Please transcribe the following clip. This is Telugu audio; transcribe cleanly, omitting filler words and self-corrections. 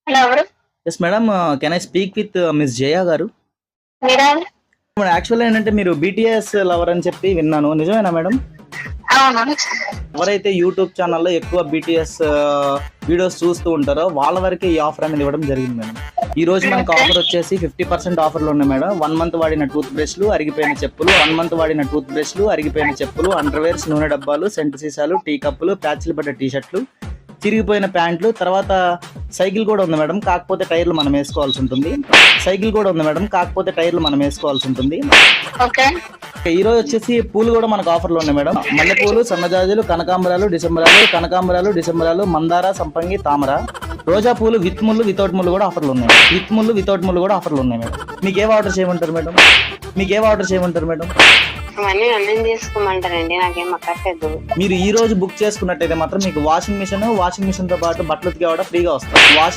హలో ఎవరు? Yes madam. Can I speak with miss Jaya garu? మీరా? యాక్చువల్గా ఏంటంటే మీరు బీటీఎస్ లవర్ అని చెప్పి విన్నాను, నిజమేనా మేడం? అవును. ఎవరైతే యూట్యూబ్ ఛానల్లో ఎక్కువ బీటీఎస్ వీడియోస్ చూస్తూ ఉంటారో వాళ్ళ వరకే ఈ ఆఫర్ అనేది ఇవ్వడం జరిగింది మేడం. ఈ రోజు మనకు ఆఫర్ వచ్చేసి 50% ఆఫర్లు ఉన్నాయి మేడం. 1 మంత్ వాడిన టూత్ బ్రష్లు, అరిగిపోయిన చెప్పులు, 1 మంత్ వాడిన టూత్ బ్రష్లు, అరిగిపోయిన చెప్పులు, అండర్వేర్స్, నూనె డబ్బాలు, సెంటు సీసాలు, టీ కప్పులు, ప్యాచ్లు పడ్డ టీ షర్ట్లు, చిరిగిపోయిన ప్యాంట్లు, తర్వాత సైకిల్ కూడా ఉంది మేడం, కాకపోతే టైర్లు మనం వేసుకోవాల్సి ఉంటుంది. ఓకే. ఈ రోజు వచ్చేసి పూలు కూడా మనకు ఆఫర్లు ఉన్నాయి మేడం. మల్లెపూలు, సన్నజాజులు, కనకాంబరాలు, డిసెంబరాలు, మందార, సంపంగి, తామర, రోజా పూలు విత్ ముళ్ళు, వితౌట్ ముళ్ళు కూడా ఆఫర్లు ఉన్నాయి. మేడం. మీకు ఏ ఆర్డర్ చేయమంటారు మేడం? అన్నీ తీసుకోమంటారండి, నాకేం అక్కర్లేదు. మీరు ఈ రోజు బుక్ చేసుకున్నట్టయితే మాత్రం మీకు వాషింగ్ మిషన్ తో పాటు బట్టలు ఉతికే ఫ్రీగా వస్తాయి.